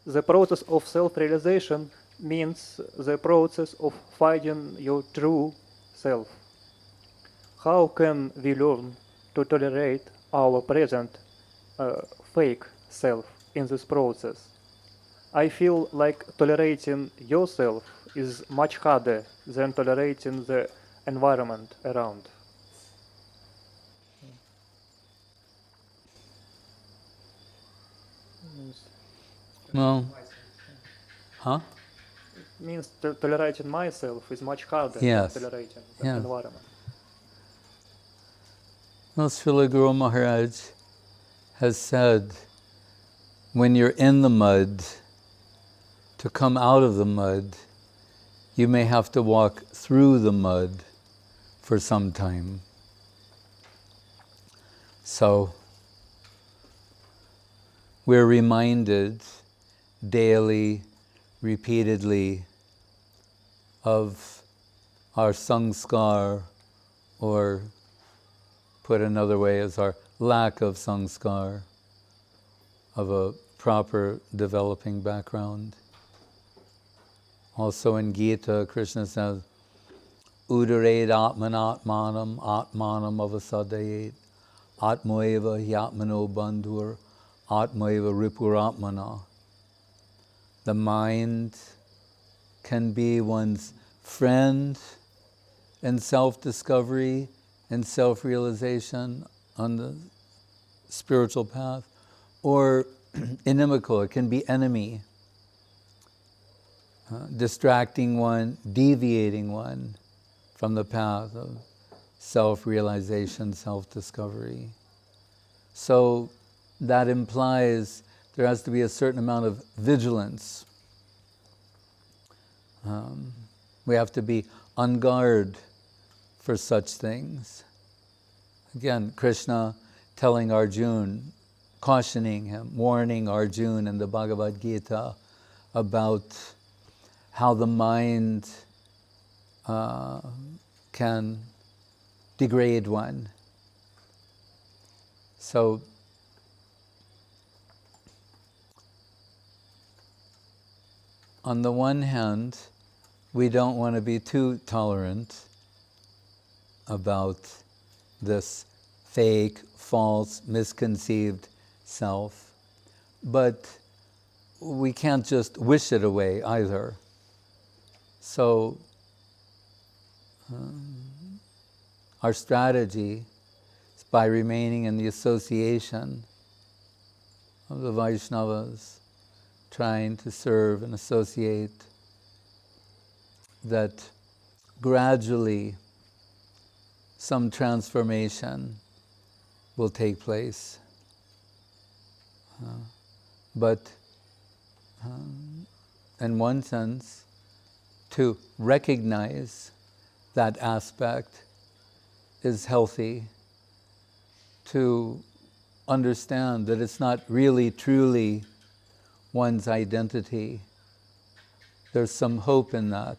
The process of self-realization means the process of finding your true self. How can we learn to tolerate our present fake self in this process? I feel like tolerating yourself is much harder than tolerating the environment around. Well, huh? Means tolerating myself is much harder than Yes. tolerating the Yeah. environment. Well, Srila Guru Maharaj has said, when you're in the mud, to come out of the mud, you may have to walk through the mud for some time. So we're reminded daily, repeatedly, of our sanskar, or put another way, as our lack of sanskar, of a proper developing background. Also in Gita, Krishna says, Udared atmanatmanam atmanam avasadayet atmoeva yatmano bandhur atmoeva ripuratmana. The mind can be one's friend in self-discovery and self-realization on the spiritual path, or inimical, it can be enemy, distracting one, deviating one from the path of self-realization, self-discovery. So that implies there has to be a certain amount of vigilance. We have to be on guard for such things. Again, Krishna telling Arjuna, cautioning him, warning Arjuna in the Bhagavad Gita about how the mind can degrade one. So on the one hand, we don't want to be too tolerant about this fake, false, misconceived self, but we can't just wish it away either. So our strategy is by remaining in the association of the Vaishnavas, trying to serve and associate, that gradually some transformation will take place. But in one sense, to recognize that aspect is healthy, to understand that it's not really truly one's identity. There's some hope in that.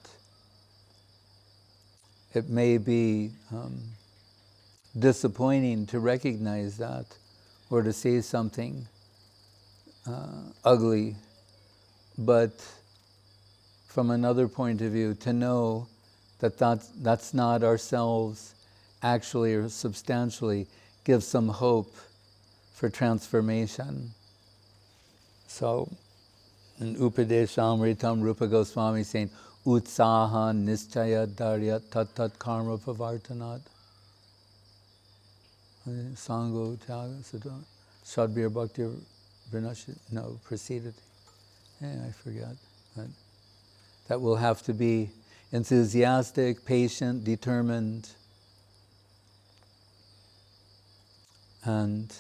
It may be disappointing to recognize that, or to say something ugly, but from another point of view, to know that that's not ourselves actually or substantially, gives some hope for transformation. So in Upadeshamritam, Rupa Goswami saying, Utsaha nischaya darya tat tat karma pavartanat. Sango tyaga sadha shadbir bhakti vinashi, no, preceded. I forgot. But that will have to be enthusiastic, patient, determined, and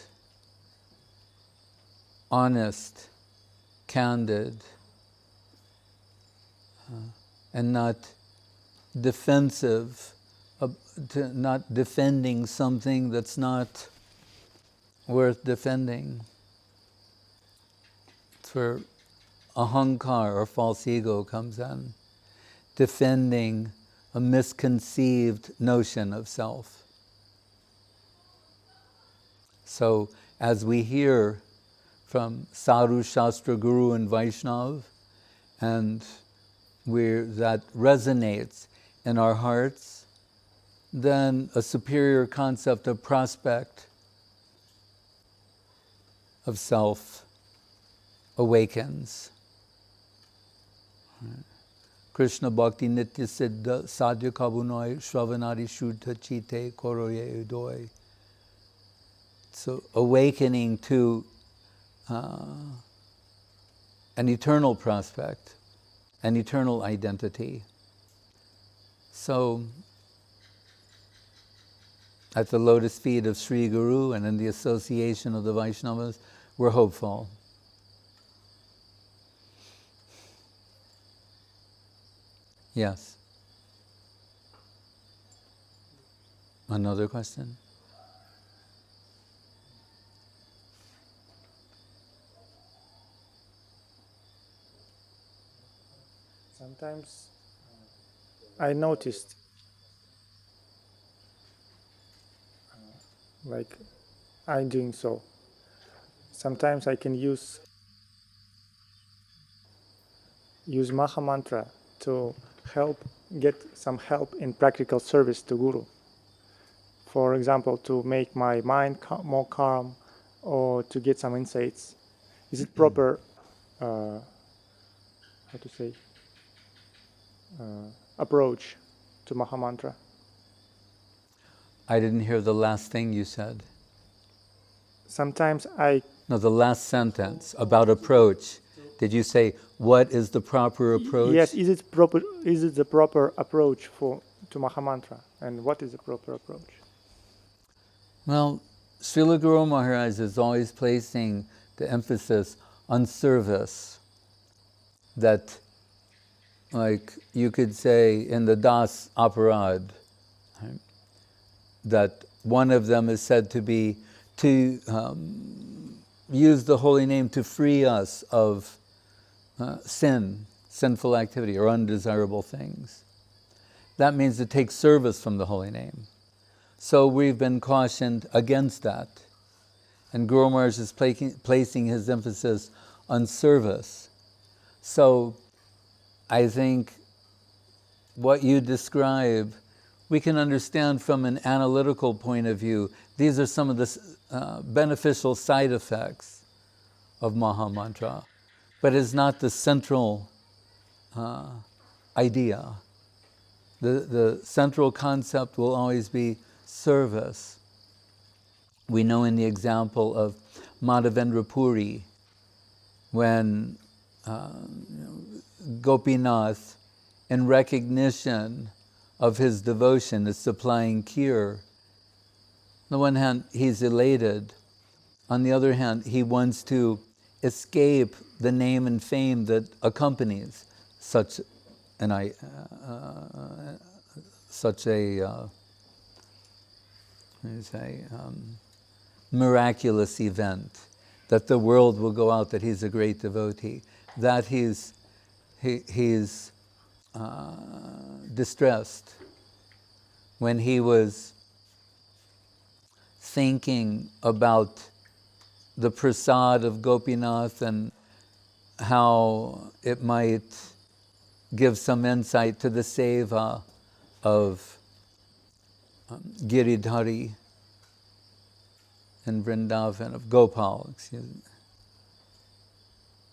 honest, candid, and not defensive, not defending something that's not worth defending. It's where ahankar, or false ego, comes in, defending a misconceived notion of self. So as we hear from Sadhu, Shastra, Guru, and Vaishnav, and where that resonates in our hearts, then a superior concept of prospect of self awakens. Krishna Bhakti Nitya Siddha Sadhya Kabunoi Shravanadi Shuddha Chite Koroye Udoi. So awakening to an eternal prospect, an eternal identity. So at the lotus feet of Sri Guru and in the association of the Vaishnavas, we're hopeful. Yes. Another question? Sometimes I noticed, like I'm doing so. Sometimes I can use Maha Mantra to get some help in practical service to Guru. For example, to make my mind more calm or to get some insights. Is it proper, approach to Maha Mantra? I didn't hear the last thing you said. Sometimes No, the last sentence about approach. Did you say, what is the proper approach? Yes, is it the proper approach to Maha Mantra? And what is the proper approach? Well, Srila Guru Maharaj is always placing the emphasis on service. That, like you could say in the Das Aparad, right, that one of them is said to be to use the holy name to free us of sinful activity or undesirable things. That means to take service from the holy name. So we've been cautioned against that. And Guru Maharaj is placing his emphasis on service. So I think what you describe, we can understand from an analytical point of view. These are some of the beneficial side effects of Maha Mantra, but it's not the central idea. The central concept will always be service. We know in the example of Madhavendra Puri, when Gopinath, in recognition of his devotion, is supplying kheer. On the one hand, he's elated. On the other hand, he wants to escape the name and fame that accompanies such a miraculous event, that the world will go out that he's a great devotee, that he's distressed. When he was thinking about the prasad of Gopinath and how it might give some insight to the seva of Giridhari in Vrindavan, of Gopal, excuse me.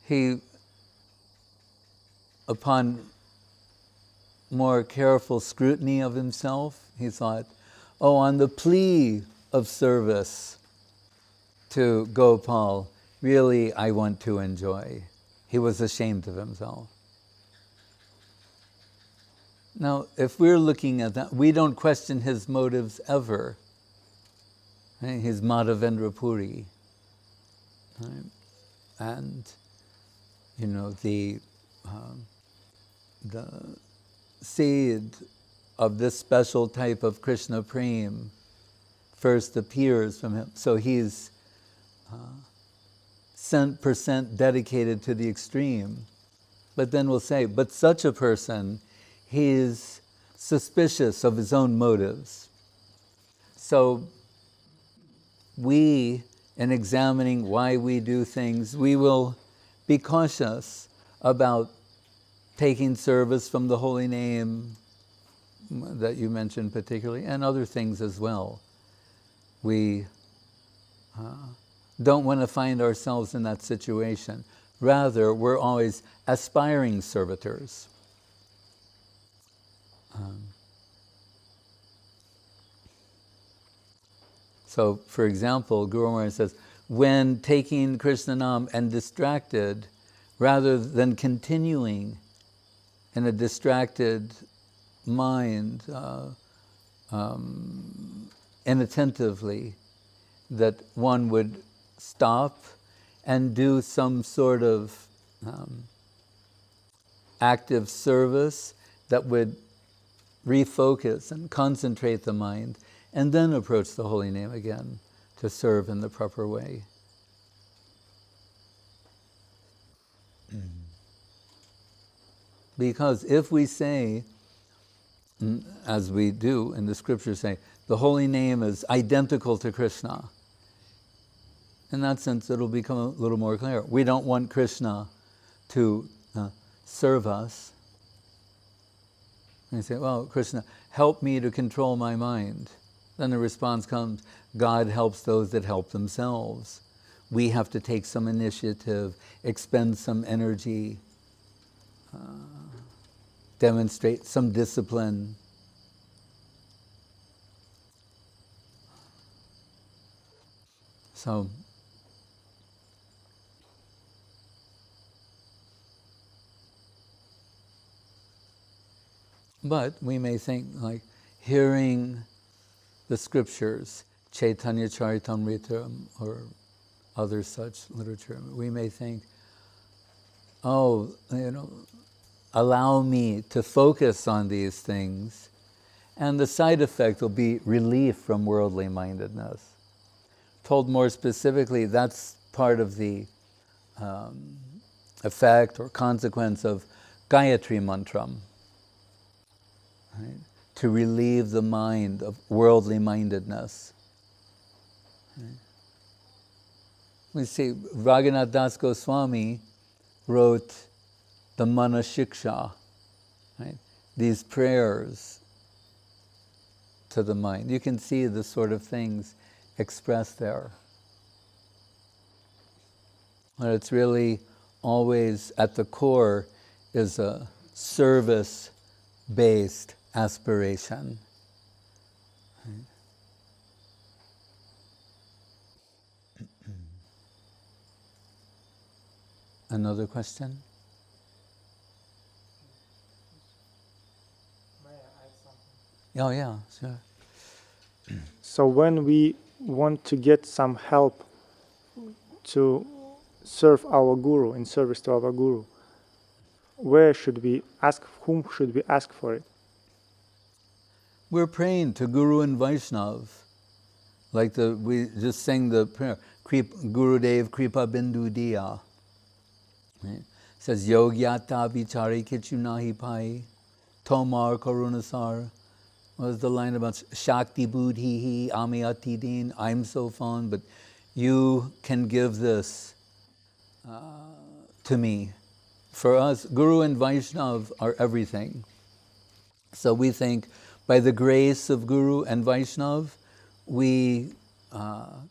He, upon more careful scrutiny of himself, he thought, oh, on the plea of service to Gopal, really I want to enjoy. He was ashamed of himself. Now, if we're looking at that, we don't question his motives ever. Right? He's Madhavendra Puri. Right? And, you know, the seed of this special type of Krishna Prem first appears from him. So he's 100% dedicated to the extreme. But then we'll say, but such a person, he's suspicious of his own motives. So we, and examining why we do things, we will be cautious about taking service from the holy name that you mentioned particularly, and other things as well. We don't want to find ourselves in that situation. Rather, we're always aspiring servitors. So, for example, Guru Maharaj says, when taking Krishna Nam and distracted, rather than continuing in a distracted mind, inattentively, that one would stop and do some sort of active service that would refocus and concentrate the mind, and then approach the holy name again to serve in the proper way. Because if we say, as we do in the scriptures say, the holy name is identical to Krishna, in that sense it'll become a little more clear. We don't want Krishna to serve us. And you say, well, Krishna, help me to control my mind. Then the response comes, God helps those that help themselves. We have to take some initiative, expend some energy, demonstrate some discipline. So, but we may think, like, hearing the scriptures, Chaitanya Charitamrita or other such literature, we may think, oh, allow me to focus on these things, and the side effect will be relief from worldly mindedness. Told more specifically, that's part of the effect or consequence of Gayatri Mantram. Right? To relieve the mind of worldly mindedness. Right? We see Raghunath Das Goswami wrote the Mana Shiksha, right? These prayers to the mind. You can see the sort of things expressed there. But it's really always at the core is a service-based aspiration. Right? Another question? May I add something? Oh yeah, sure. So when we want to get some help to serve our guru, in service to our guru, where should we ask, whom should we ask for it? We're praying to Guru and Vaishnav, like we just sang the prayer, Gurudev Kripa Bindu Diya. Right? It says, Yogyata Vichari Kichunahi Pai, Tomar Karunasar. What was the line about Shakti Buddhihi Amiyati Din? I'm so fond, but you can give this to me. For us, Guru and Vaishnav are everything. So we think, by the grace of Guru and Vaishnav, we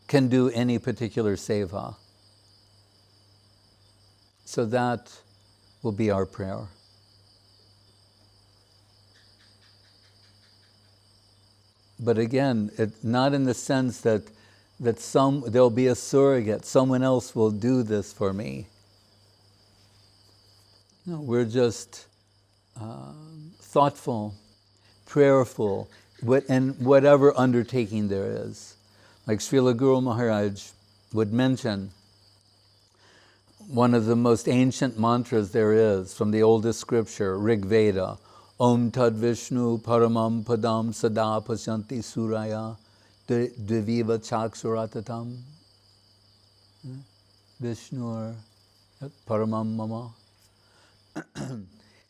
can do any particular seva. So that will be our prayer. But again, not in the sense that there'll be a surrogate, someone else will do this for me. No, we're just thoughtful, prayerful, in whatever undertaking there is. Like Srila Guru Maharaj would mention, one of the most ancient mantras there is from the oldest scripture, Rig Veda, Om Tad Vishnu Paramam Padam Sada Pasyanti Suraya Dviva Chaksuratatam. Vishnu Paramam Mama.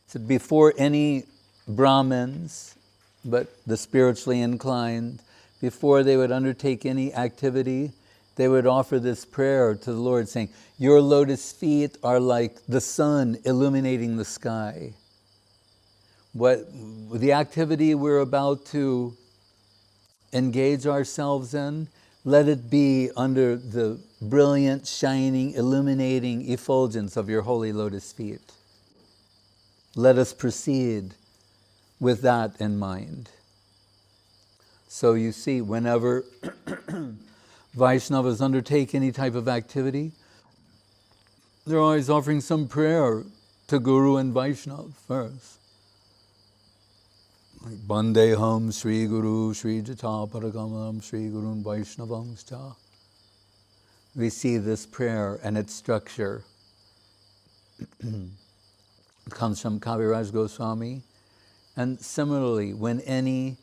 So before any Brahmins, but the spiritually inclined, before they would undertake any activity, they would offer this prayer to the Lord saying, your lotus feet are like the sun illuminating the sky. What the activity we're about to engage ourselves in, let it be under the brilliant, shining, illuminating effulgence of your holy lotus feet. Let us proceed with that in mind. So you see, whenever Vaishnavas undertake any type of activity, they're always offering some prayer to Guru and Vaishnava first. Like Bandeham Sri Guru Sri Jata Paragamanam Sri Gurun Vaishnavamscha. We see this prayer and its structure. It comes from Kaviraj Goswami. And similarly, when any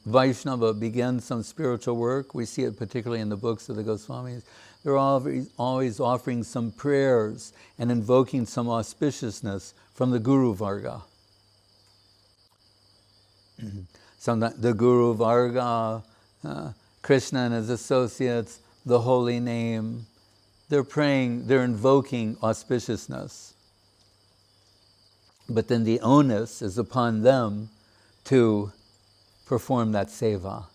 Vaishnava begins some spiritual work, we see it particularly in the books of the Goswamis, they're always offering some prayers and invoking some auspiciousness from the Guru Varga. Sometimes the Guru Varga, Krishna and his associates, the holy name, they're praying, they're invoking auspiciousness. But then the onus is upon them to perform that seva.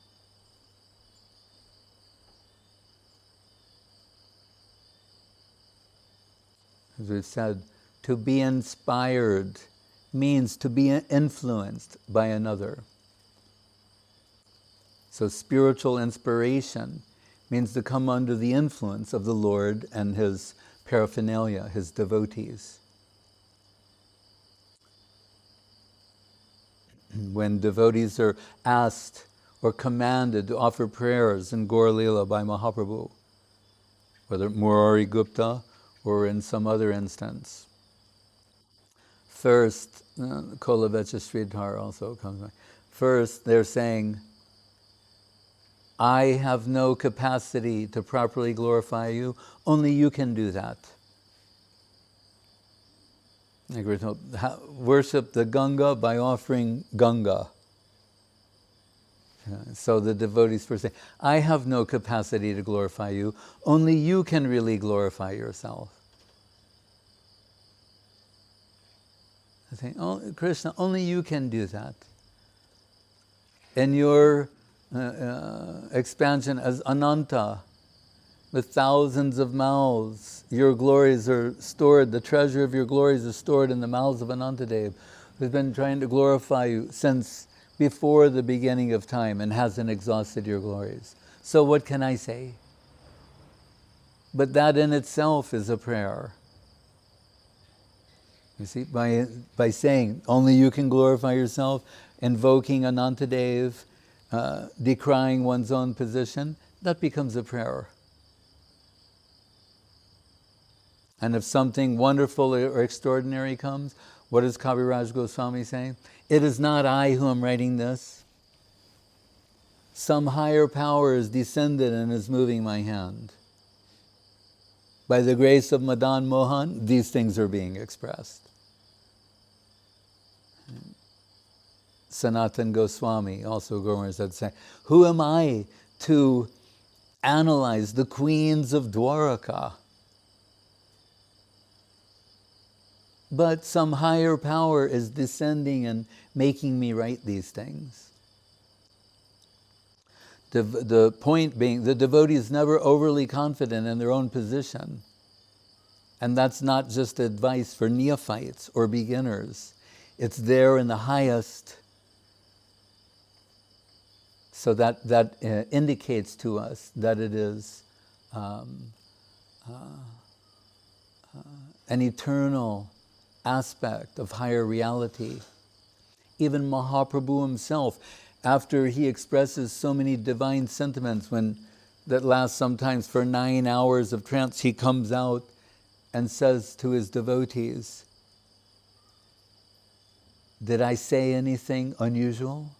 As we've said, to be inspired means to be influenced by another. So spiritual inspiration means to come under the influence of the Lord and His paraphernalia, His devotees. When devotees are asked or commanded to offer prayers in Gaur Lila by Mahaprabhu, whether Murari Gupta or in some other instance. First, Kolavecha Sridhar also comes. First, they're saying, I have no capacity to properly glorify you. Only you can do that. Like we're told, worship the Ganga by offering Ganga. So the devotees first say, I have no capacity to glorify you. Only you can really glorify yourself. I think, oh, Krishna, only you can do that. In your expansion as Ananta, with thousands of mouths, your glories are stored, the treasure of your glories is stored in the mouths of Anantadev, who's been trying to glorify you since before the beginning of time and hasn't exhausted your glories. So what can I say? But that in itself is a prayer. You see, by saying, only you can glorify yourself, invoking Anantadev, decrying one's own position, that becomes a prayer. And if something wonderful or extraordinary comes, what is Kaviraj Goswami saying? It is not I who am writing this. Some higher power is descended and is moving my hand. By the grace of Madan Mohan, these things are being expressed. Sanatan Goswami, also Gomer said, saying, who am I to analyze the queens of Dwaraka? But some higher power is descending and making me write these things. The point being, the devotee is never overly confident in their own position. And that's not just advice for neophytes or beginners. It's there in the highest. So that indicates to us that it is an eternal aspect of higher reality. Even Mahaprabhu himself, after he expresses so many divine sentiments that last sometimes for 9 hours of trance, he comes out and says to his devotees, did I say anything unusual?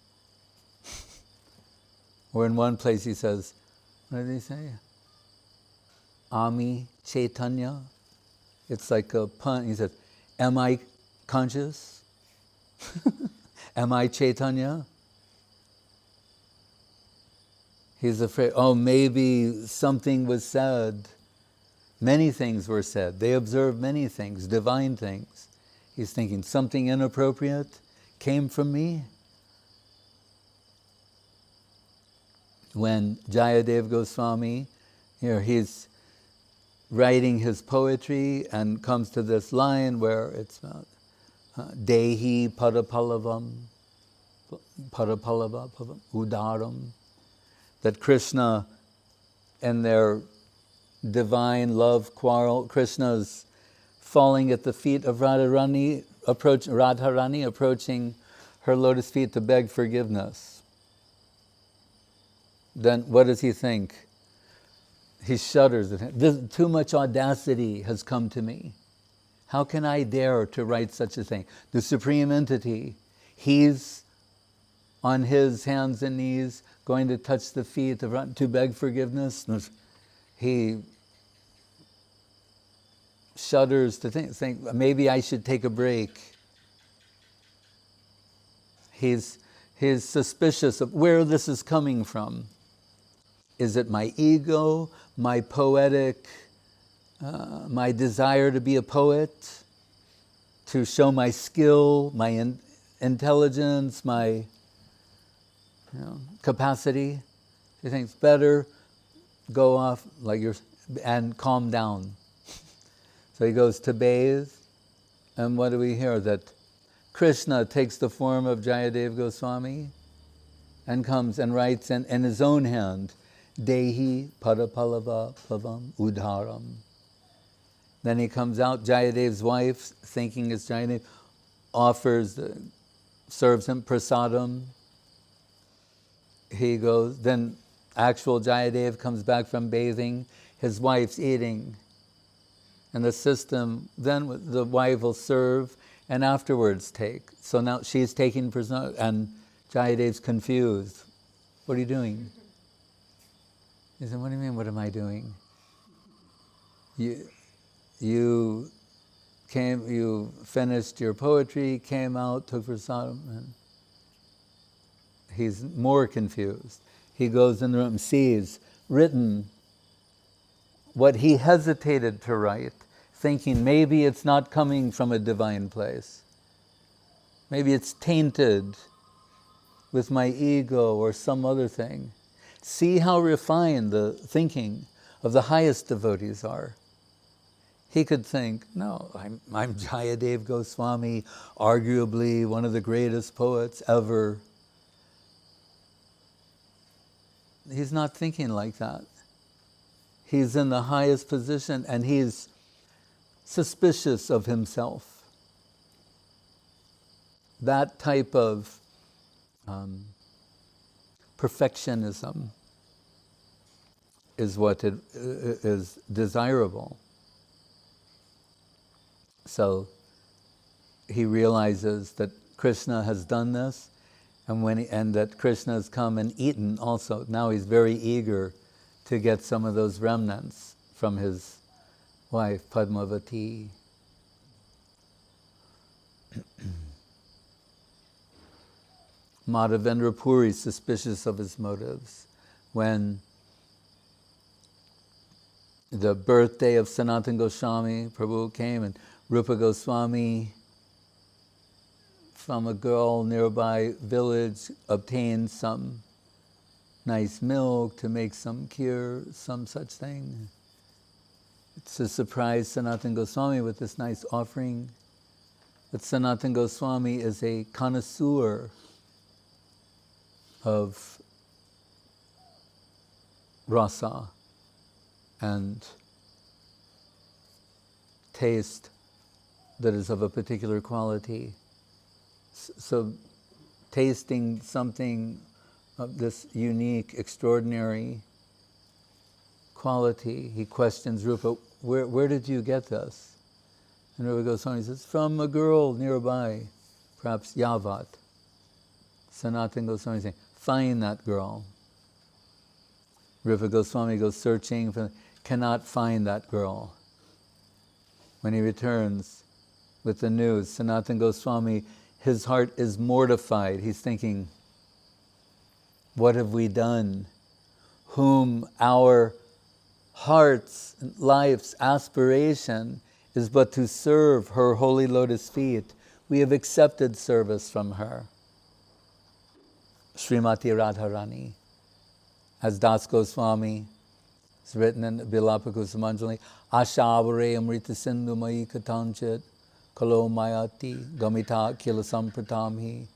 Or in one place he says, what did he say? Ami Chaitanya. It's like a pun. He says, am I conscious? Am I Chaitanya? He's afraid, oh, maybe something was said. Many things were said. They observed many things, divine things. He's thinking, something inappropriate came from me? When Jayadev Goswami, he's writing his poetry and comes to this line where it's about Dehi Padapalavam, Udaram, that Krishna and their divine love quarrel, Krishna's falling at the feet of Radharani, approaching her lotus feet to beg forgiveness. Then what does he think? He shudders. Too much audacity has come to me. How can I dare to write such a thing? The Supreme Entity, he's on his hands and knees going to touch the feet to beg forgiveness. He shudders to think maybe I should take a break. He's suspicious of where this is coming from. Is it my ego, my poetic, my desire to be a poet, to show my skill, my intelligence, my capacity? He thinks better go off and calm down. So he goes to bathe, and what do we hear? That Krishna takes the form of Jayadev Goswami and comes and writes in his own hand, Dehi Padapalava Pavam Udharam. Then he comes out, Jayadev's wife, thinking it's Jayadev, serves him prasadam. He goes, then actual Jayadev comes back from bathing, his wife's eating. And the system, then the wife will serve and afterwards take. So now she's taking prasadam, and Jayadev's confused. What are you doing? He said, what do you mean, what am I doing? You finished your poetry, came out, took prasadam, and he's more confused. He goes in the room, sees written what he hesitated to write, thinking maybe it's not coming from a divine place. Maybe it's tainted with my ego or some other thing. See how refined the thinking of the highest devotees are. He could think, no, I'm Jayadev Goswami, arguably one of the greatest poets ever. He's not thinking like that. He's in the highest position and he's suspicious of himself. That type of perfectionism is what is desirable. So he realizes that Krishna has done this, and that Krishna has come and eaten also. Now he's very eager to get some of those remnants from his wife, Padmavati. Madhavendra Puri, suspicious of his motives. When the birthday of Sanatana Goswami, Prabhu came, and Rupa Goswami from a girl nearby village obtained some nice milk to make some kheer, some such thing. It's to surprise Sanatana Goswami with this nice offering. But Sanatana Goswami is a connoisseur of rasa and taste that is of a particular quality. So tasting something of this unique, extraordinary quality, he questions Rupa, where did you get this? And Rupa Goswami says, from a girl nearby, perhaps Yavat. Sanatana Goswami saying, find that girl. Rupa Goswami goes searching, cannot find that girl. When he returns with the news, Sanatana Goswami, his heart is mortified. He's thinking, what have we done? whom our heart's, life's aspiration is but to serve her holy lotus feet, we have accepted service from her. Srimati Radharani, as Das Goswami has written in Bilapa Kusumanjali, Ashavare Amrita Sindhu Mai Katanchit Kalo Mayati Gamita Kila Sampratamhi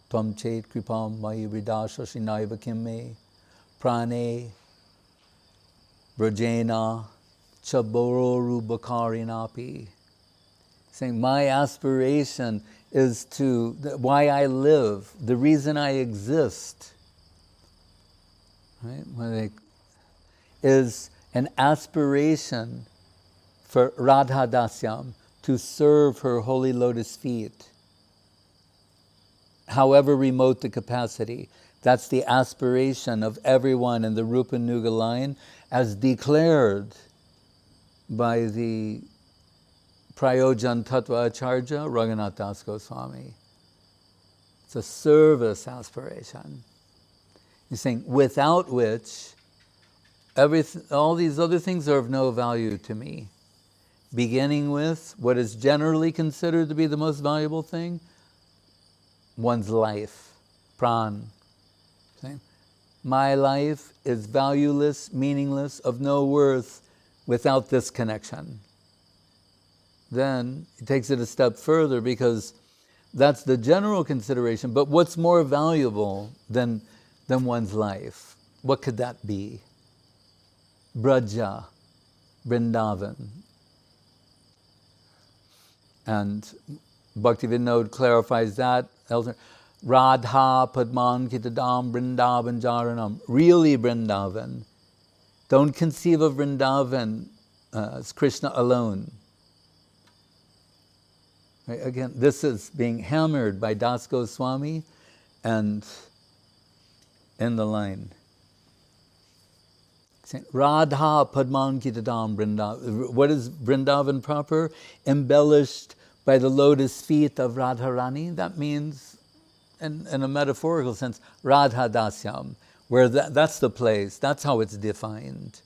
Tvam Chet Kripam Mai Vidasha Shinaiva Kimme Prane Brajena Chabororu Bakarinapi. Saying, my aspiration is to, why I live, the reason I exist, right? Is an aspiration for Radha Dasyam to serve her holy lotus feet. However remote the capacity, that's the aspiration of everyone in the Rupa Nuga line as declared by the Prayojan Tattva Acharya Raghunath Das Goswami. It's a service aspiration. He's saying, without which, all these other things are of no value to me. Beginning with what is generally considered to be the most valuable thing, one's life, pran. My life is valueless, meaningless, of no worth without this connection. Then it takes it a step further because that's the general consideration. But what's more valuable than one's life? What could that be? Braja, Vrindavan. And Bhaktivinoda clarifies that. Radha Padman Kitadam Vrindavan Jaranam. Really Vrindavan. Don't conceive of Vrindavan as Krishna alone. Right? Again, this is being hammered by Das Goswami and in the line. Radha Padman Kitadam Vrindavan. What is Vrindavan proper? Embellished by the lotus feet of Radharani. That means, in a metaphorical sense, Radha Dasyam, where that's the place, that's how it's defined.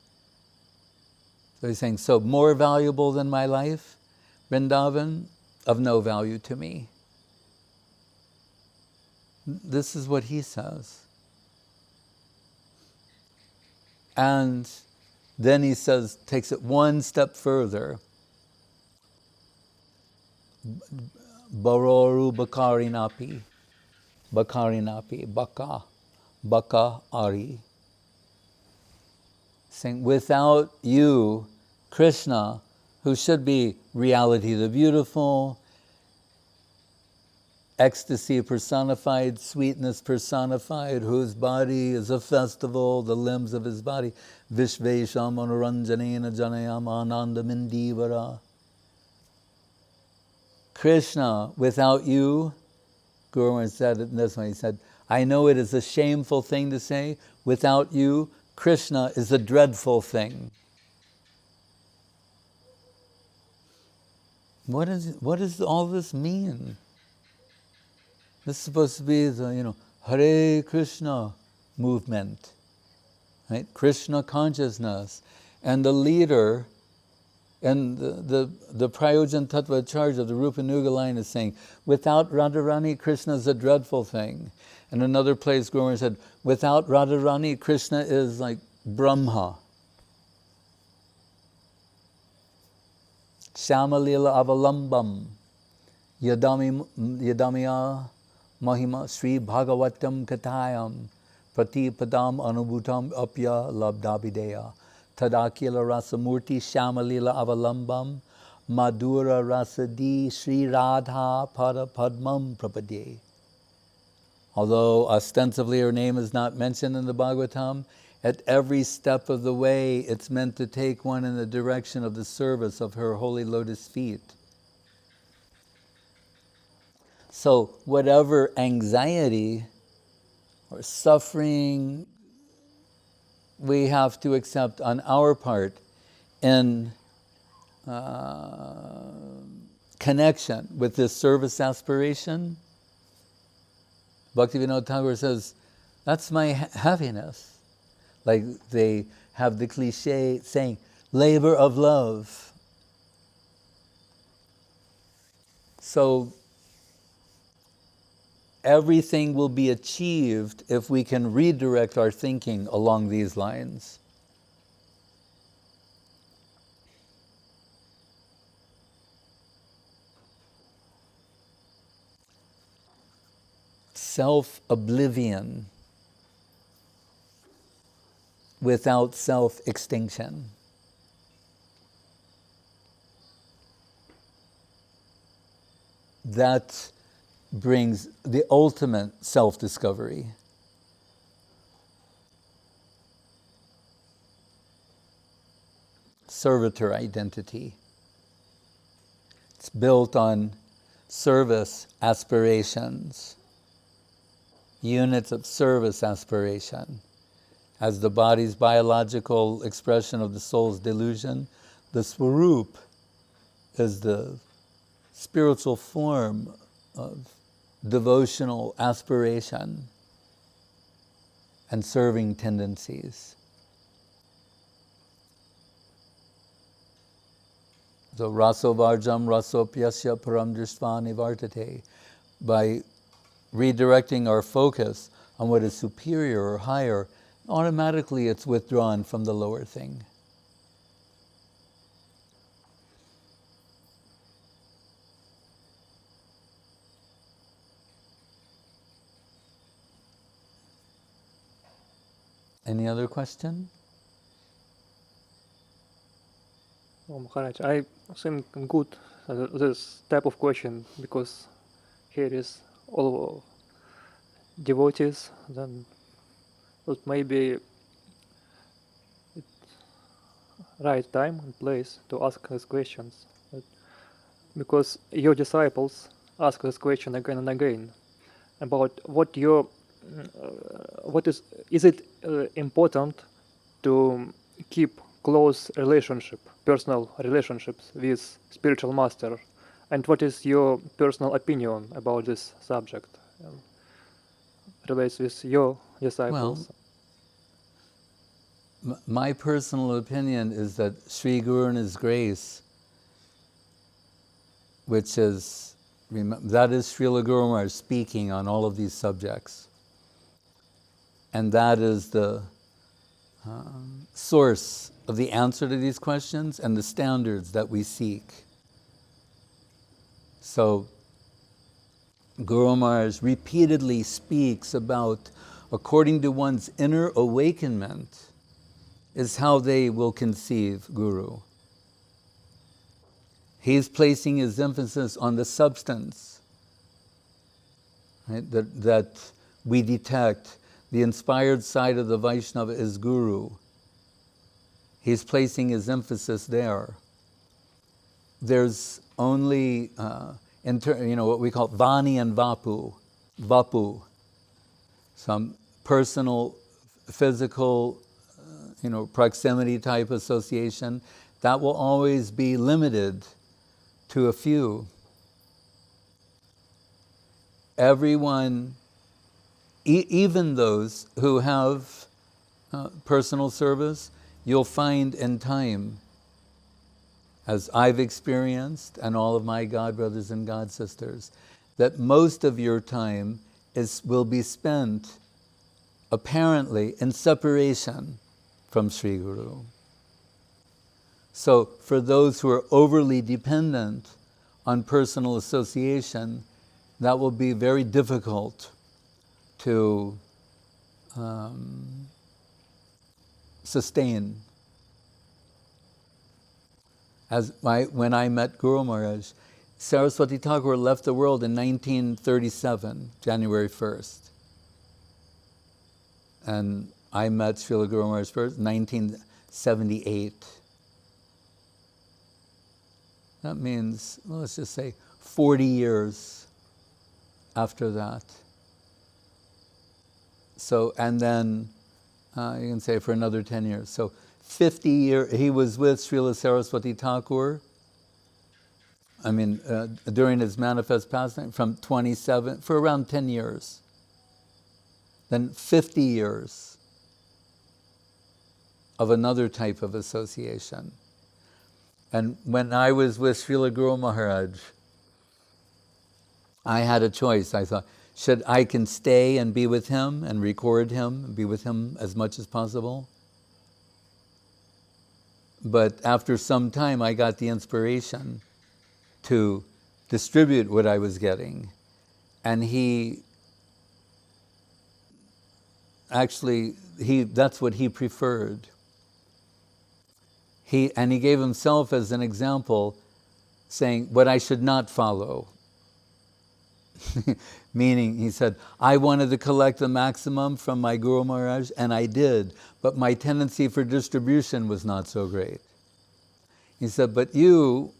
So he's saying, so more valuable than my life, Vrindavan, of no value to me. This is what he says. And then he says, takes it one step further. Baroru Bakarinapi. Bakarinapi. Baka Ari. Saying, without you, Krishna, who should be reality the beautiful, ecstasy personified, sweetness personified, whose body is a festival, the limbs of his body, Vishvesham Anuranjanena Janayam Anandamindivara. Krishna, without you, Guru Maharaj said it in this way, he said, I know it is a shameful thing to say, without you, Krishna is a dreadful thing. What does all this mean? This is supposed to be the, Hare Krishna movement, right? Krishna consciousness. And the leader and the Prayojan Tattva Acharya of the Rupa Nuga line is saying, without Radharani, Krishna is a dreadful thing. And another place, Guru Maharaj said, without Radharani, Krishna is like Brahma. Shyamalila avalambam yadamiya mahima Sri Bhagavatam Kathayam Pratipadam Anubhutam Apya Labdabideya Tadakila Rasamurti Shyamalila Avalambam Madhura Rasadi Sri Radha Pada Padmam Prapade. Although ostensibly her name is not mentioned in the Bhagavatam, at every step of the way it's meant to take one in the direction of the service of her holy lotus feet. So whatever anxiety or suffering we have to accept on our part in connection with this service aspiration, Bhaktivinoda Thakur says, that's my happiness. Like they have the cliche saying, labor of love. So everything will be achieved if we can redirect our thinking along these lines. Self-oblivion without self-extinction. That brings the ultimate self-discovery. Servitor identity. It's built on service aspirations, units of service aspiration. As the body's biological expression of the soul's delusion, the Swarup is the spiritual form of devotional aspiration and serving tendencies. So rasovarjam rasopyasya param drishtva nivartate. By redirecting our focus on what is superior or higher, automatically it's withdrawn from the lower thing. Any other question? Oh, Maharaj, I think good this type of question, because here is all devotees, then it may be right time and place to ask these questions. Because your disciples ask this question again and again about what your what is it important to keep close relationship, personal relationships with spiritual master, and what is your personal opinion about this subject? Relates with your disciples. My personal opinion is that Sri Guru and His grace, which is, that is Srila Guru Maharaj speaking on all of these subjects. And that is the source of the answer to these questions and the standards that we seek. So, Guru Maharaj repeatedly speaks about, according to one's inner awakenment, is how they will conceive Guru. He's placing his emphasis on the substance, right? That we detect. The inspired side of the Vaishnava is Guru. He's placing his emphasis there. There's only, what we call Vani and Vapu. Some personal, physical, proximity type association, that will always be limited to a few. Everyone, even those who have personal service, you'll find in time, as I've experienced, and all of my God brothers and God sisters, that most of your time will be spent apparently in separation from Sri Guru. So for those who are overly dependent on personal association, that will be very difficult to sustain. When I met Guru Maharaj, Saraswati Thakur left the world in 1937, January 1st. And I met Srila Guru Maharaj first, 1978. That means, well, let's just say 40 years after that. So, and then you can say for another 10 years. So 50 years, he was with Srila Saraswati Thakur, during his manifest passing, from 27, for around 10 years. Then 50 years of another type of association. And when I was with Srila Guru Maharaj, I had a choice. I thought, I can stay and be with him and record him and be with him as much as possible? But after some time, I got the inspiration to distribute what I was getting. And that's what he preferred. He gave himself as an example, saying what I should not follow. Meaning, he said, I wanted to collect the maximum from my Guru Maharaj, and I did, but my tendency for distribution was not so great. He said, but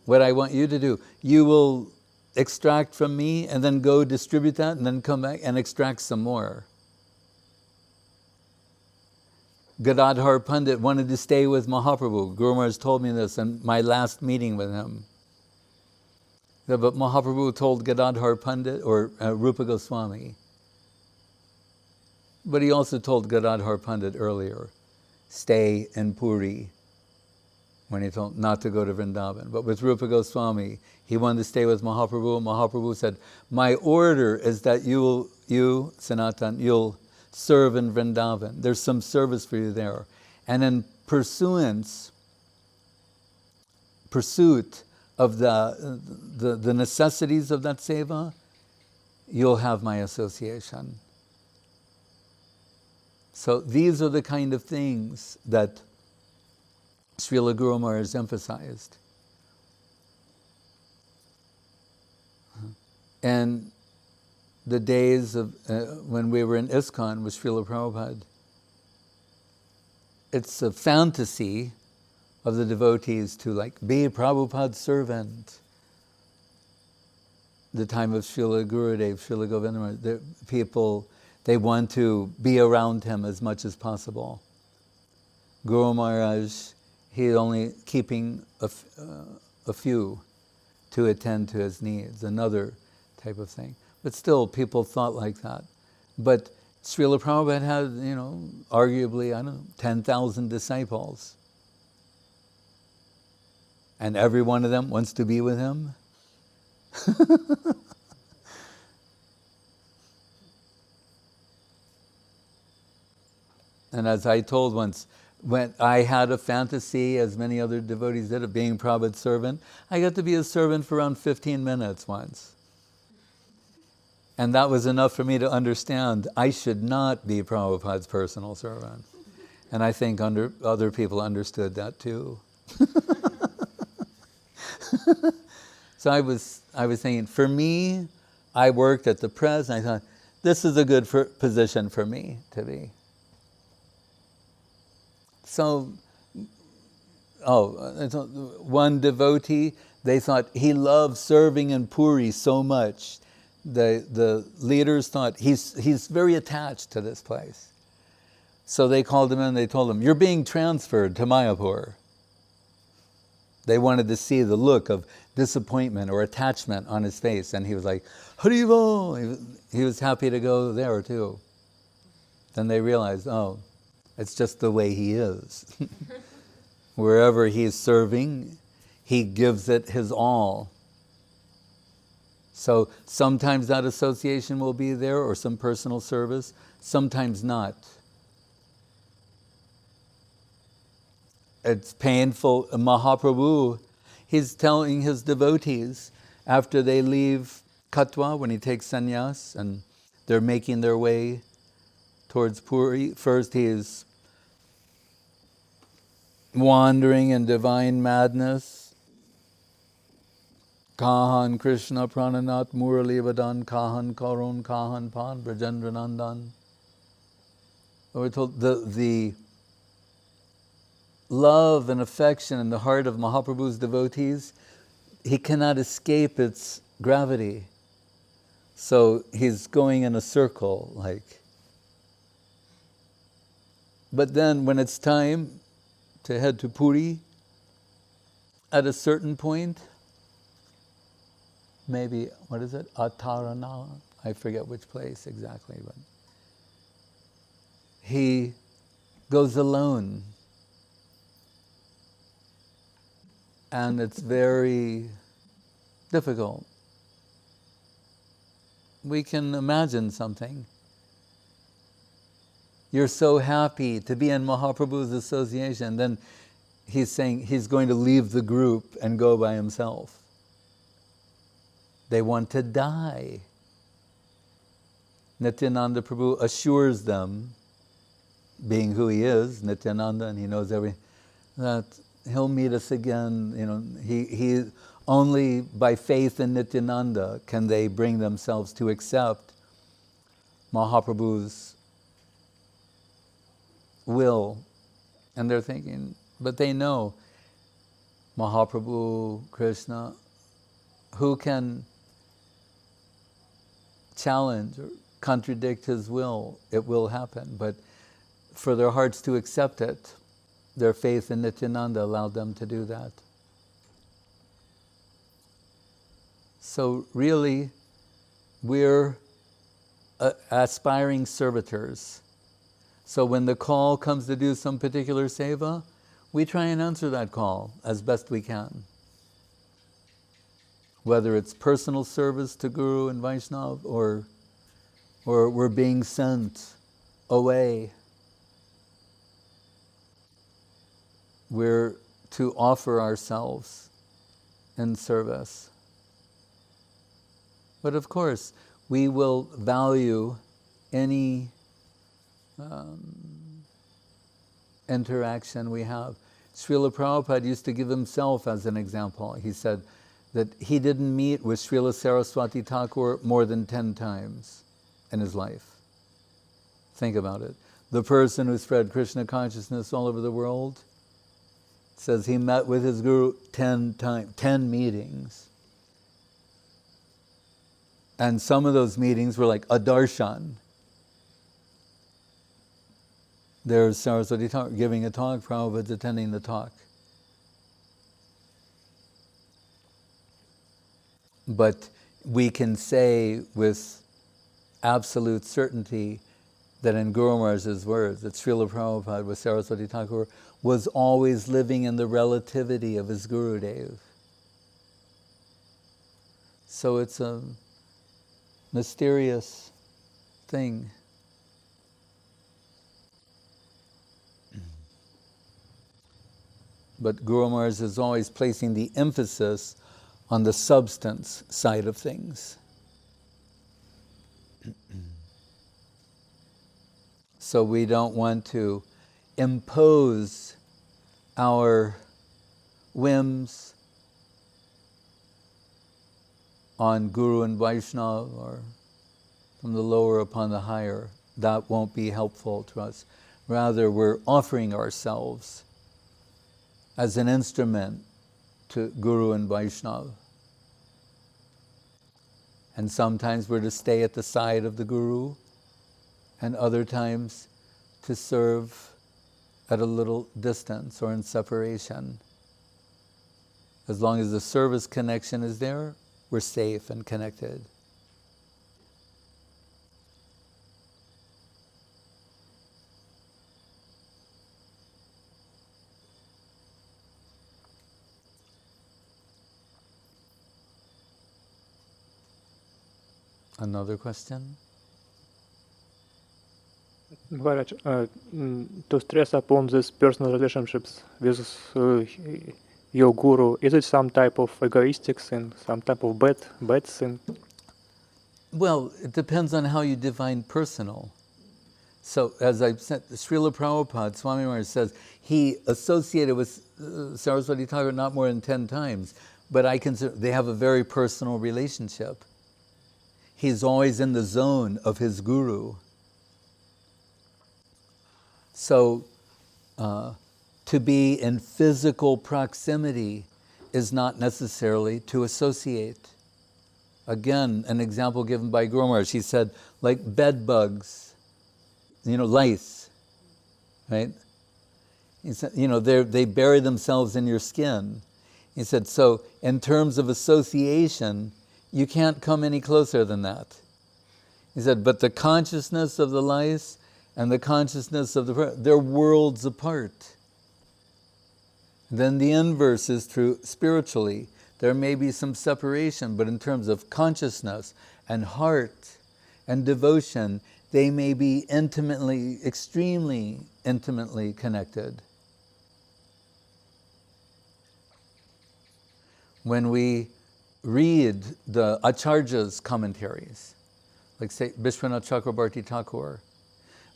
what I want you to do, you will extract from me and then go distribute that and then come back and extract some more. Gadadhar Pandit wanted to stay with Mahaprabhu. Guru Maharaj told me this in my last meeting with him. But Mahaprabhu told Gadadhar Pandit, or Rupa Goswami, but he also told Gadadhar Pandit earlier, stay in Puri, when he told not to go to Vrindavan. But with Rupa Goswami, he wanted to stay with Mahaprabhu. Mahaprabhu said, my order is that you, Sanatan, you'll serve in Vrindavan. There's some service for you there. And in pursuit of the necessities of that seva, you'll have my association. So these are the kind of things that Srila Guru Maharaj emphasized. And the days of when we were in ISKCON with Srila Prabhupada, it's a fantasy of the devotees to be Prabhupada's servant. The time of Srila Gurudev, Srila Govinda, the people, they want to be around him as much as possible. Guru Maharaj, he's only keeping a few to attend to his needs, another type of thing. But still, people thought like that. But Srila Prabhupada had, arguably, 10,000 disciples. And every one of them wants to be with him? And as I told once, when I had a fantasy, as many other devotees did, of being Prabhupada's servant, I got to be his servant for around 15 minutes once. And that was enough for me to understand I should not be Prabhupada's personal servant. And I think other people understood that too. So I was thinking, for me, I worked at the press, and I thought, this is a good position for me to be. So, one devotee, they thought he loved serving in Puri so much. The leaders thought he's very attached to this place. So they called him in and they told him, you're being transferred to Mayapur. They wanted to see the look of disappointment or attachment on his face, and he was like, Haribol! He was happy to go there too. Then they realized, it's just the way he is. Wherever he's serving, he gives it his all. So sometimes that association will be there, or some personal service, sometimes not. It's painful. Mahaprabhu, he's telling his devotees, after they leave Katwa, when he takes sannyas, and they're making their way towards Puri, first he is wandering in divine madness. Kahan Krishna Prananat Murali Vadan Kahan Karun Kahan Pan Brajendra Nandan. We're told the love and affection in the heart of Mahaprabhu's devotees, he cannot escape its gravity. So he's going in a circle, But then when it's time to head to Puri, at a certain point, maybe, Atarana? I forget which place exactly, but he goes alone and it's very difficult. We can imagine something. You're so happy to be in Mahaprabhu's association, then he's saying he's going to leave the group and go by himself. They want to die. Nityananda Prabhu assures them, being who he is, Nityananda, and he knows everything, that he'll meet us again. You know, he only by faith in Nityananda can they bring themselves to accept Mahaprabhu's will. And they're thinking, but they know Mahaprabhu, Krishna, who can challenge or contradict his will? It will happen. But for their hearts to accept it, their faith in Nityananda allowed them to do that. So really, we're aspiring servitors. So when the call comes to do some particular seva, we try and answer that call as best we can. Whether it's personal service to Guru and Vaishnava, or we're being sent away, we're to offer ourselves in service. But of course, we will value any interaction we have. Srila Prabhupada used to give himself as an example. He said that he didn't meet with Srila Saraswati Thakur more than 10 times in his life. Think about it. The person who spread Krishna consciousness all over the world says he met with his Guru 10 times, 10 meetings. And some of those meetings were like a darshan. There's Saraswati Thakur giving a talk, Prabhupada's attending the talk. But we can say with absolute certainty that in Guru Maharaj's words, that Srila Prabhupada with Saraswati Thakur was always living in the relativity of his Gurudev. So it's a mysterious thing. But Guru Maharaj is always placing the emphasis on the substance side of things. So we don't want to impose our whims on Guru and Vaishnava, or from the lower upon the higher. That won't be helpful to us. Rather, we're offering ourselves as an instrument to Guru and Vaishnava. And sometimes we're to stay at the side of the Guru, and other times to serve at a little distance or in separation. As long as the service connection is there, we're safe and connected. Another question? Maharaj, to stress upon these personal relationships with your guru, is it some type of egoistic sin, some type of bad sin? Well, it depends on how you define personal. So, as I said, Srila Prabhupada, Swami Maharaj says, he associated with Saraswati Thakur not more than 10 times, but I consider they have a very personal relationship. He's always in the zone of his guru. So, to be in physical proximity is not necessarily to associate. Again, an example given by Guru Maharaj, he said, like bed bugs, lice, right? He said, they bury themselves in your skin. He said, so in terms of association, you can't come any closer than that. He said, but the consciousness of the lice and the consciousness of they're worlds apart. Then the inverse is true spiritually. There may be some separation, but in terms of consciousness and heart and devotion, they may be intimately, extremely intimately connected. When we read the Acharya's commentaries, like say Vishwanath Chakrabarti Thakur,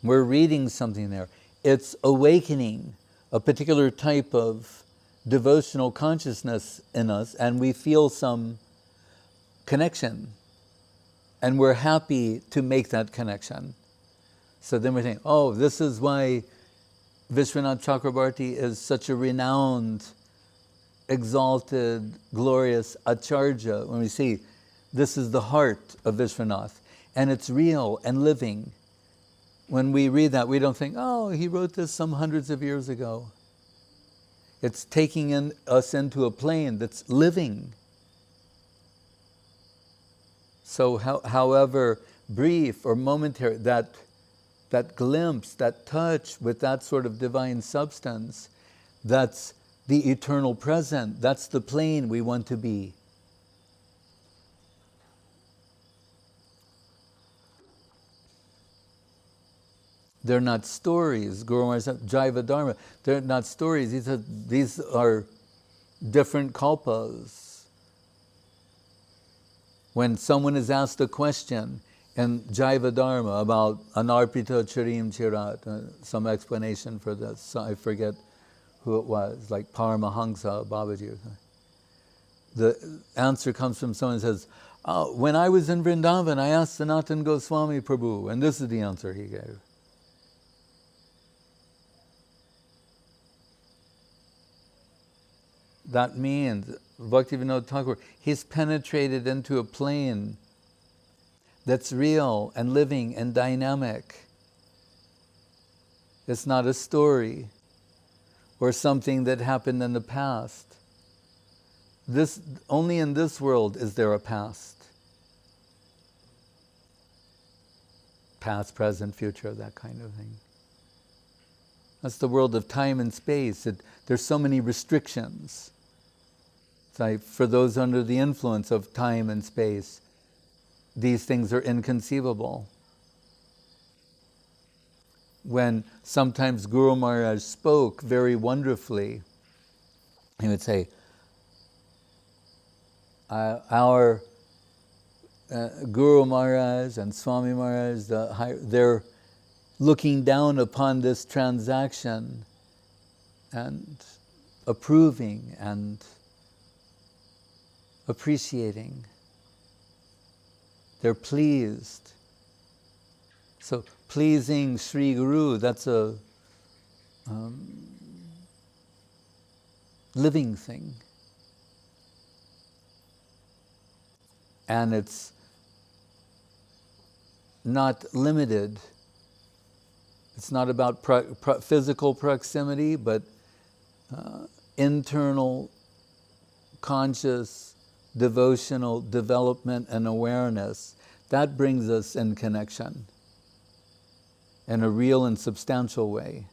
we're reading something there. It's awakening a particular type of devotional consciousness in us, and we feel some connection, and we're happy to make that connection. So then we think, oh, this is why Vishwanath Chakrabarti is such a renowned, exalted, glorious Acharya. When we see this is the heart of Vishwanath, and it's real and living. When we read that, we don't think, oh, he wrote this some hundreds of years ago. It's taking us into a plane that's living. So however brief or momentary, that glimpse, that touch with that sort of divine substance, that's the eternal present. That's the plane we want to be. They're not stories. Guru Maharaj said, Jaiva Dharma. They're not stories. These are different kalpas. When someone is asked a question in Jaiva Dharma about anarpita charim chirat, some explanation for this, I forget who it was, like Paramahansa Babaji. The answer comes from someone who says, oh, when I was in Vrindavan, I asked Sanatana Goswami Prabhu, and this is the answer he gave. That means Bhaktivinoda Thakur, he's penetrated into a plane that's real and living and dynamic. It's not a story or something that happened in the past. Only in this world is there a past. Past, present, future, that kind of thing. That's the world of time and space. There's so many restrictions. Like for those under the influence of time and space, these things are inconceivable. When sometimes Guru Maharaj spoke very wonderfully, he would say, our Guru Maharaj and Swami Maharaj, they're looking down upon this transaction and approving and appreciating. They're pleased. So pleasing Sri Guru, that's a living thing. And it's not limited. It's not about physical proximity, but internal, conscious, devotional development and awareness. That brings us in connection in a real and substantial way.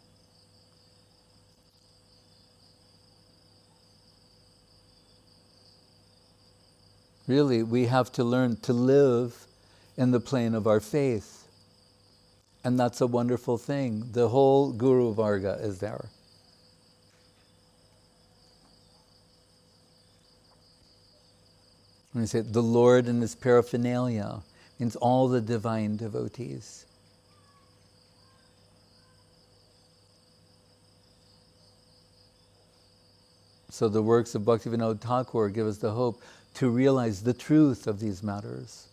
Really, we have to learn to live in the plane of our faith. And that's a wonderful thing. The whole Guru Varga is there. When we say the Lord and His paraphernalia, means all the divine devotees. So the works of Bhaktivinoda Thakur give us the hope to realize the truth of these matters.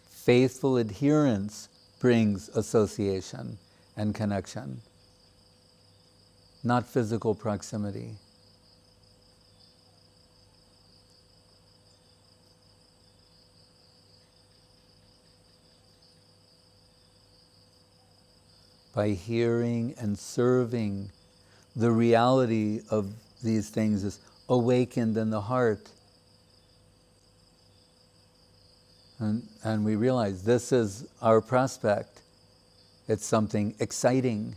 Faithful adherence brings association and connection, not physical proximity. By hearing and serving, the reality of these things is awakened in the heart. And we realize this is our prospect. It's something exciting.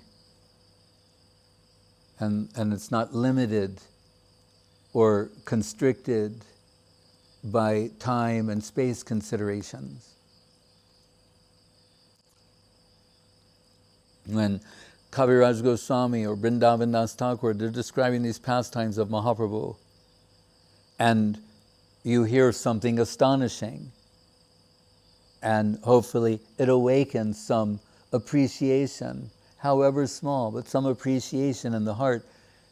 And it's not limited or constricted by time and space considerations. When Kaviraj Goswami or Vrindavan Das Thakur, they're describing these pastimes of Mahaprabhu, and you hear something astonishing, and hopefully it awakens some appreciation, however small, but some appreciation in the heart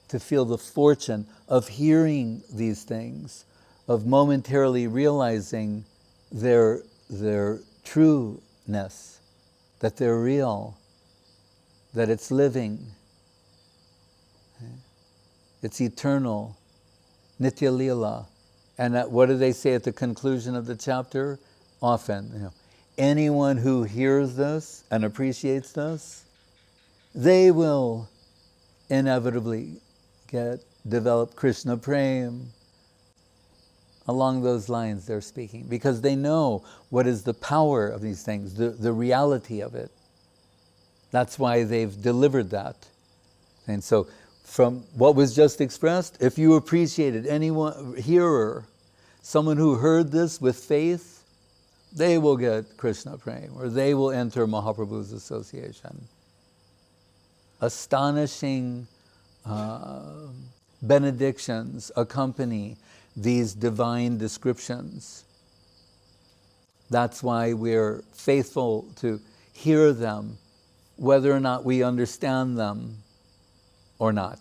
to feel the fortune of hearing these things, of momentarily realizing their trueness, that they're real, that it's living, it's eternal, Nitya Lila. And what do they say at the conclusion of the chapter? Often, anyone who hears this and appreciates this, they will inevitably develop Krishna Prem. Along those lines they're speaking, because they know what is the power of these things, the reality of it. That's why they've delivered that. And so from what was just expressed, if you appreciated anyone, hearer, someone who heard this with faith, they will get Krishna Prem, or they will enter Mahaprabhu's association. Astonishing benedictions accompany these divine descriptions. That's why we're faithful to hear them, whether or not we understand them or not.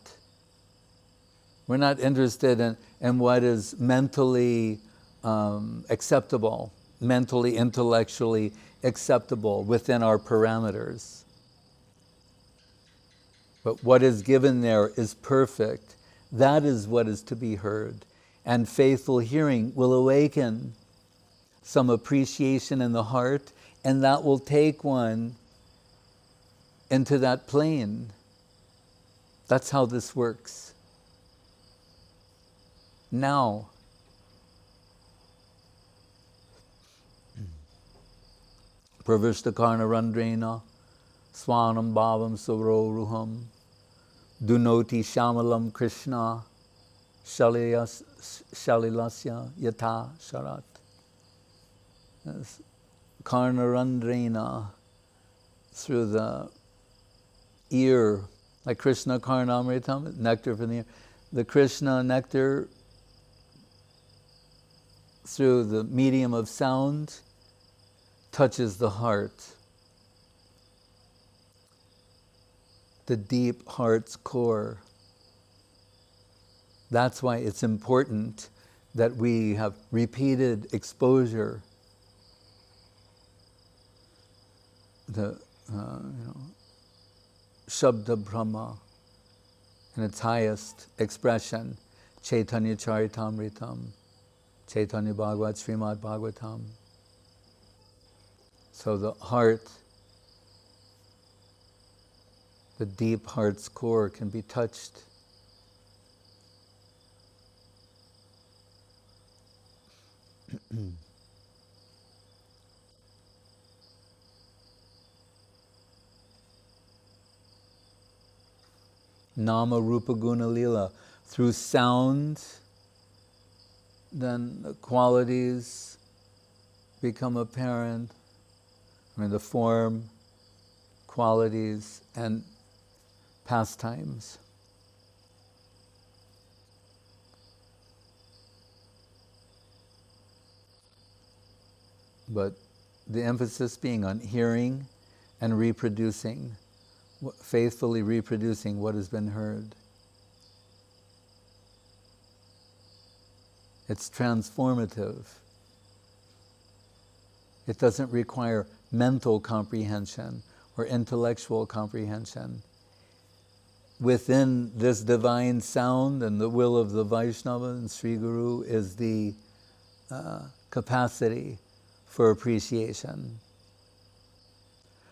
We're not interested in what is mentally acceptable, mentally, intellectually acceptable within our parameters. But what is given there is perfect. That is what is to be heard. And faithful hearing will awaken some appreciation in the heart, and that will take one into that plane. That's how this works. Now, Pravishtakarna Randrena Swanam Bhavam Savaroruham Dunoti Shamalam Krishna Shalilasya Yatha Sharat. Karnarandrena, through the ear, like Krishna Karnamritam, nectar from the ear. The Krishna nectar, through the medium of sound, touches the heart, the deep heart's core. That's why it's important that we have repeated exposure. The Shabda Brahma in its highest expression, Chaitanya Charitamritam, Chaitanya Bhagavat Srimad Bhagavatam. So the heart, the deep heart's core can be touched. Nama Rupa Guna Lila. Through sound, then the qualities become apparent. The form, qualities, and pastimes. But the emphasis being on hearing and reproducing, faithfully reproducing what has been heard. It's transformative. It doesn't require mental comprehension or intellectual comprehension. Within this divine sound and the will of the Vaishnava and Sri Guru is the capacity for appreciation.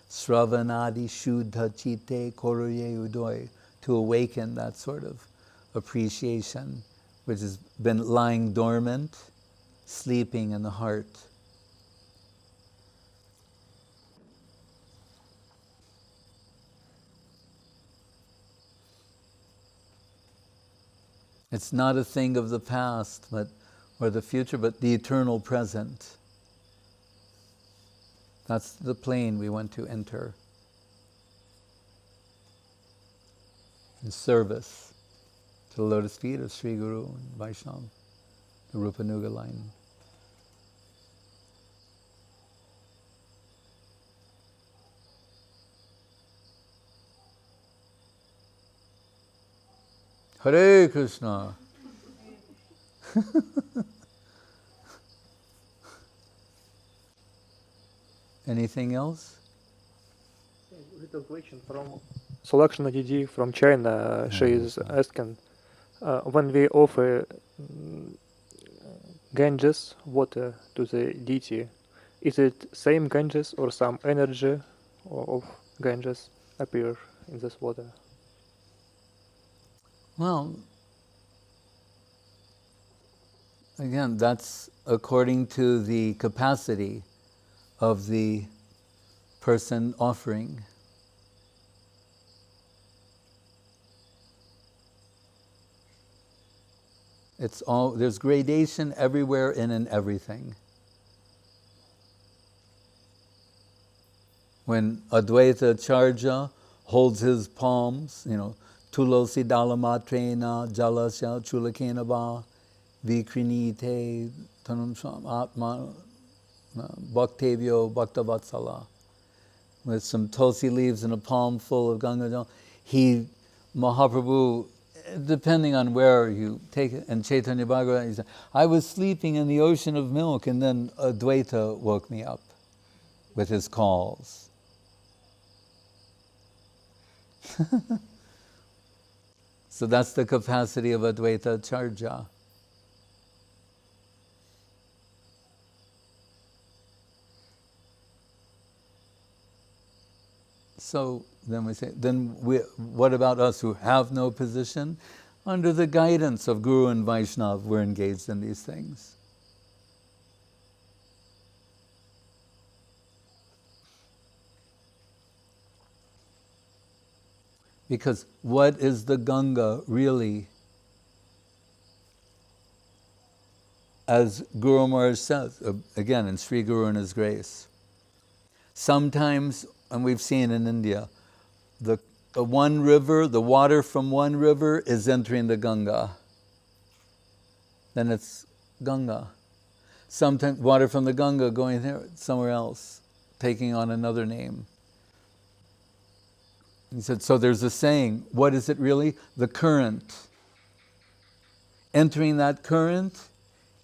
Sravanadi Shuddha Chitte Koroye Udoy, to awaken that sort of appreciation which has been lying dormant, sleeping in the heart. It's not a thing of the past or the future, but the eternal present. That's the plane we want to enter. In service to the lotus feet of Sri Guru and Vaishnava, the Rupanuga line. Hare Krishna. Anything else? Little question from Sulakshana Didi from China. She is asking, when we offer Ganges water to the deity, is it same Ganges or some energy of Ganges appear in this water? Well, again, that's according to the capacity of the person offering. There's gradation everywhere and in everything. When Advaita Charja holds his palms, Tulosi dalamatrena jalasya chulakena ba vikrinite tanumsham atma bhaktevyo bhaktavatsala. With some tulsi leaves and a palm full of Ganga Jal, Mahaprabhu, depending on where you take it, and Chaitanya Bhagavat, he said, I was sleeping in the ocean of milk and then Advaita woke me up with his calls. So that's the capacity of Advaita Charja. So then we say, what about us who have no position? Under the guidance of Guru and Vaishnava, we're engaged in these things. Because what is the Ganga really? As Guru Maharaj says, again in Sri Guru and His Grace, sometimes, and we've seen in India, the one river, the water from one river is entering the Ganga. Then it's Ganga. Sometimes water from the Ganga going there somewhere else, taking on another name. He said, so there's a saying, what is it really? The current. Entering that current,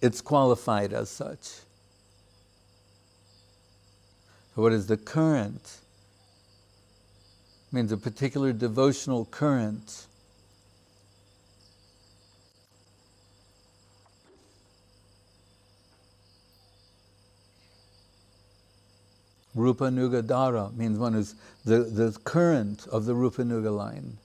it's qualified as such. So what is the current? It means a particular devotional current. Rupanuga Dara means one who's the current of the Rupanuga line.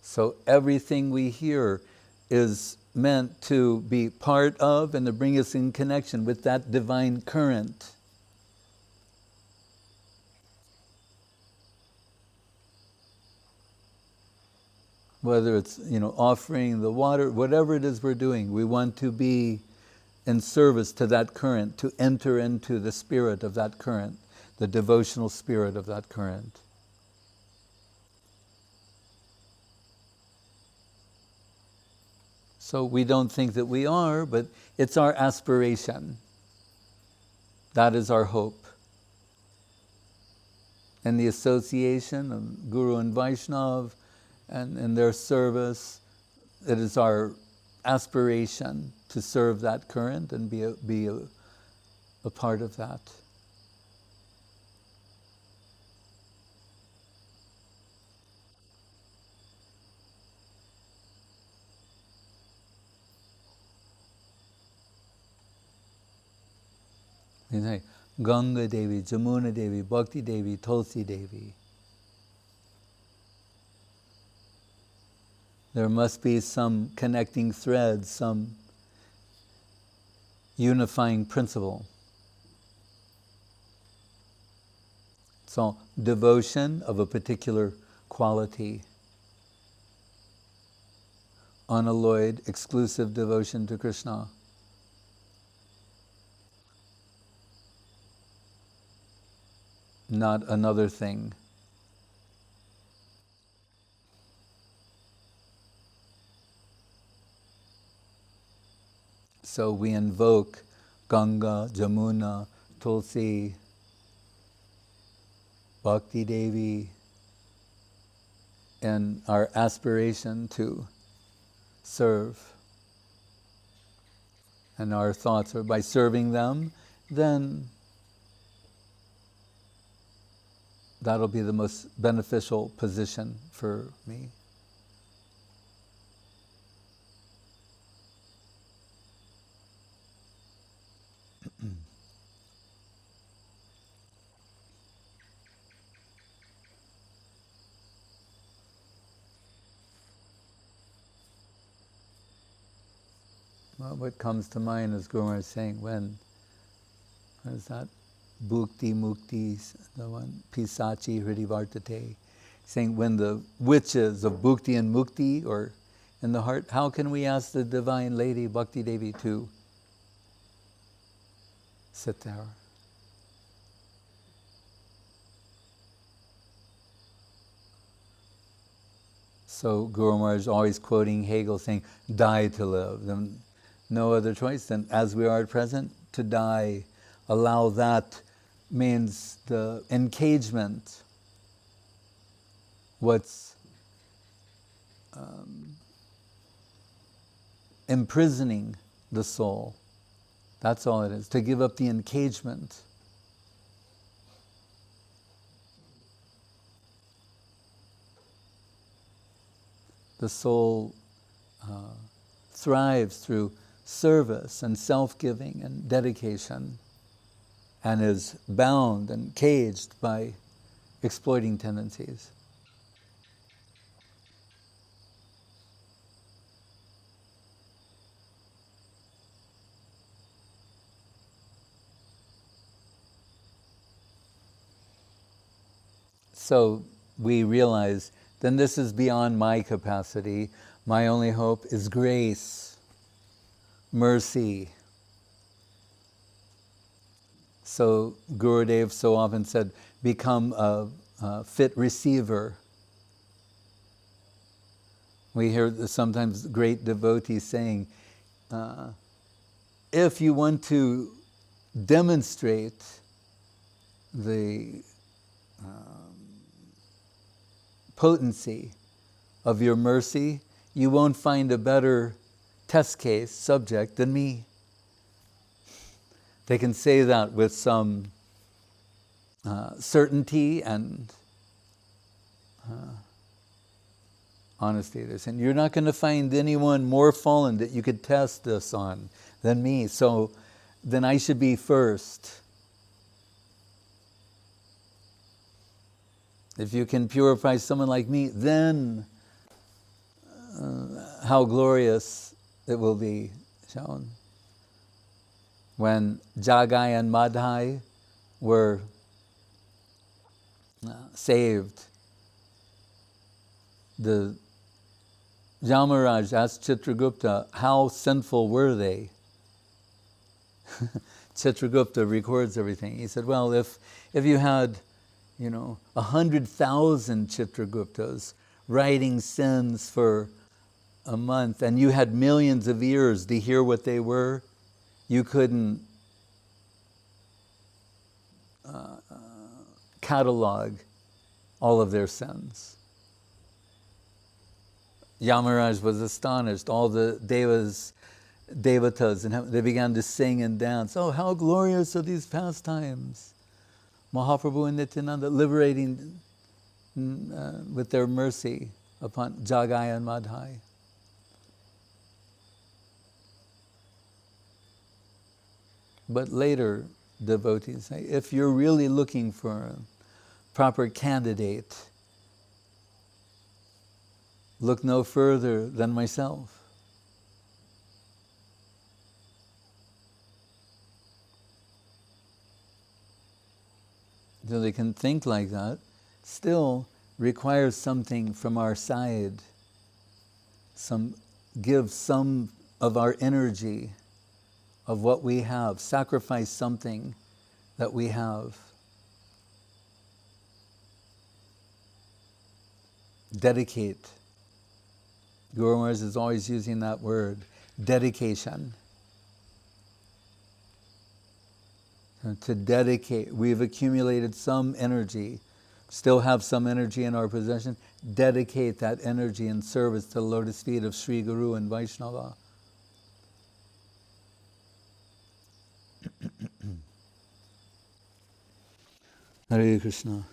So everything we hear is meant to be part of and to bring us in connection with that divine current. Whether it's, offering the water, whatever it is we're doing, we want to be in service to that current, to enter into the spirit of that current, the devotional spirit of that current. So we don't think that we are, but it's our aspiration. That is our hope. And the association of Guru and Vaishnava and in their service, it is our aspiration to serve that current and be a part of that. You say, Ganga Devi, Jamuna Devi, Bhakti Devi, Tulsi Devi. There must be some connecting thread, some unifying principle. So, devotion of a particular quality. unalloyed, exclusive devotion to Krishna. Not another thing. So we invoke Ganga, Jamuna, Tulsi, Bhakti Devi in our aspiration to serve. And our thoughts are by serving them, then that'll be the most beneficial position for me. Well, what comes to mind is Guru Maharaj saying, when is that? Bhukti Mukti, the one, Pisachi Hridivartate, saying when the witches of Bhukti and Mukti or in the heart, how can we ask the Divine Lady Bhakti Devi to sit there? So Guru Maharaj is always quoting Hegel saying, die to live. Then no other choice than, as we are at present, to die. Allow that means the encagement, what's imprisoning the soul. That's all it is, to give up the encagement. The soul thrives through service and self-giving and dedication, and is bound and caged by exploiting tendencies. So we realize, then this is beyond my capacity. My only hope is grace, mercy. So Gurudev so often said, become a fit receiver. We hear sometimes great devotees saying, if you want to demonstrate the potency of your mercy, you won't find a better test case subject than me. They can say that with some certainty and honesty. They're saying, you're not going to find anyone more fallen that you could test this on than me, so then I should be first. If you can purify someone like me, then how glorious it will be shown. When Jagai and Madhai were saved, the Yamaraj asked Chitragupta, how sinful were they? Chitragupta records everything. He said, well, if you had 100,000 Chitraguptas writing sins for a month, and you had millions of ears to hear what they were, you couldn't catalog all of their sins. Yamaraj was astonished. All the devatas, and they began to sing and dance. Oh, how glorious are these pastimes! Mahaprabhu and Nityananda liberating with their mercy upon Jagai and Madhai. But later, devotees say, if you're really looking for a proper candidate, look no further than myself. So they can think like that, still requires something from our side, some give some of our energy, of what we have, sacrifice something that we have. Dedicate. Guru Maharaj is always using that word, dedication. And to dedicate, we've accumulated some energy, still have some energy in our possession, dedicate that energy in service to the lotus feet of Sri Guru and Vaishnava. Hare Krishna.